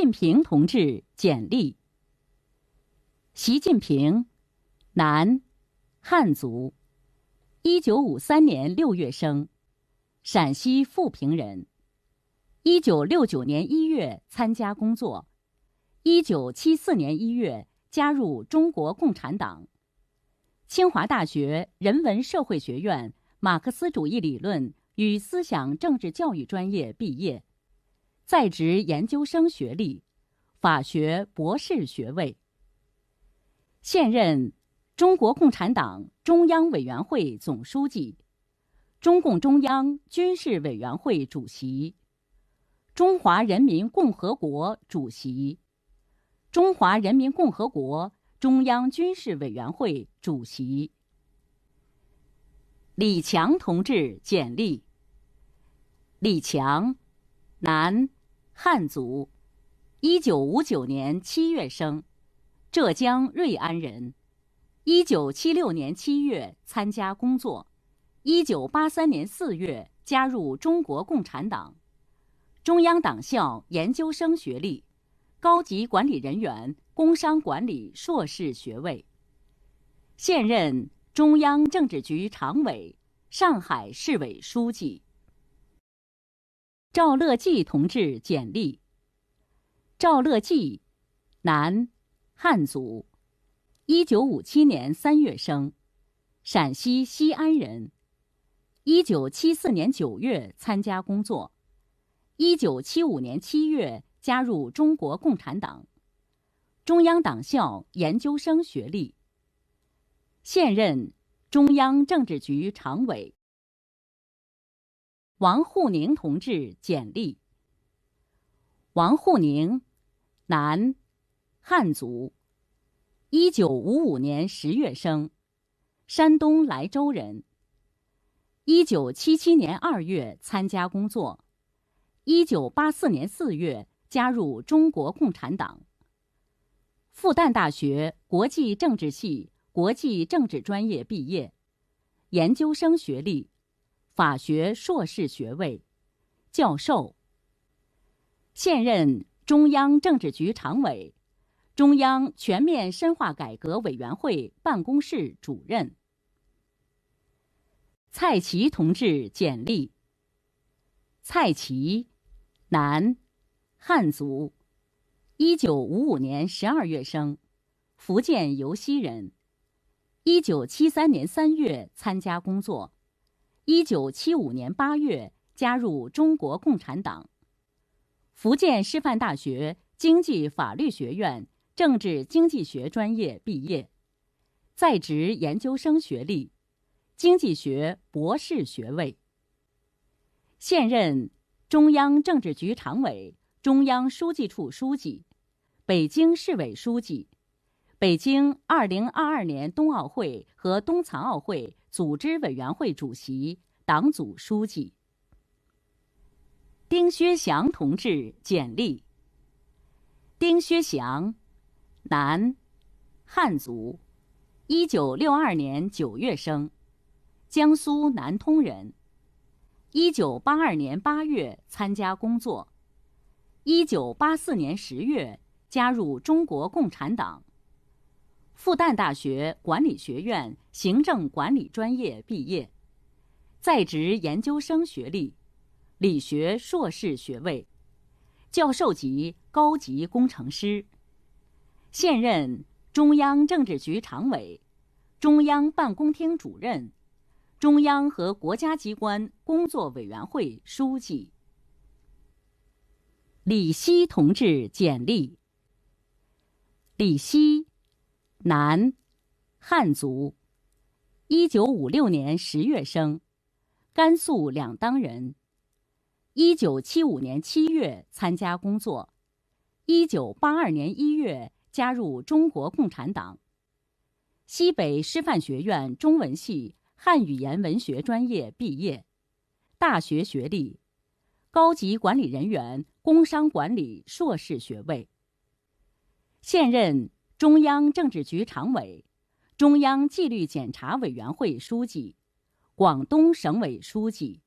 近平同志简历。习近平，男，汉族，1953年6月生，陕西富平人。1969年1月参加工作，1974年1月加入中国共产党。清华大学人文社会学院马克思主义理论与思想政治教育专业毕业，在职研究生学历，法学博士学位。现任中国共产党中央委员会总书记、中共中央军事委员会主席、中华人民共和国主席、中华人民共和国中央军事委员会主席。李强同志简历。李强，男，汉族，1959年7月生，浙江瑞安人。1976年7月参加工作，1983年4月加入中国共产党。中央党校研究生学历，高级管理人员工商管理硕士学位。现任中央政治局常委、上海市委书记。赵乐际同志简历。赵乐际，男，汉族，1957年3月生，陕西西安人。1974年9月参加工作，1975年7月加入中国共产党。中央党校研究生学历。现任中央政治局常委。王沪宁同志简历。王沪宁，男，汉族，1955年10月生，山东莱州人。1977年2月参加工作，1984年4月加入中国共产党。复旦大学国际政治系国际政治专业毕业，研究生学历，法学硕士学位，教授。现任中央政治局常委、中央全面深化改革委员会办公室主任。蔡奇同志简历。蔡奇，男，汉族，1955年12月生，福建尤溪人。1973年3月参加工作，1975年8月加入中国共产党。福建师范大学经济法律学院政治经济学专业毕业，在职研究生学历，经济学博士学位。现任中央政治局常委、中央书记处书记、北京市委书记、北京2022年冬奥会和冬残奥会组织委员会主席、党组书记。丁薛祥同志简历。丁薛祥，男，汉族，1962年9月生，江苏南通人。1982年8月参加工作，1984年10月加入中国共产党。复旦大学管理学院行政管理专业毕业，在职研究生学历，理学硕士学位，教授级高级工程师。现任中央政治局常委、中央办公厅主任、中央和国家机关工作委员会书记。李希同志简历。李希，男，汉族，1956年10月生，甘肃两当人。1975年7月参加工作，1982年1月加入中国共产党。西北师范学院中文系汉语言文学专业毕业，大学学历，高级管理人员工商管理硕士学位。现任中央政治局常委、中央纪律检查委员会书记、广东省委书记。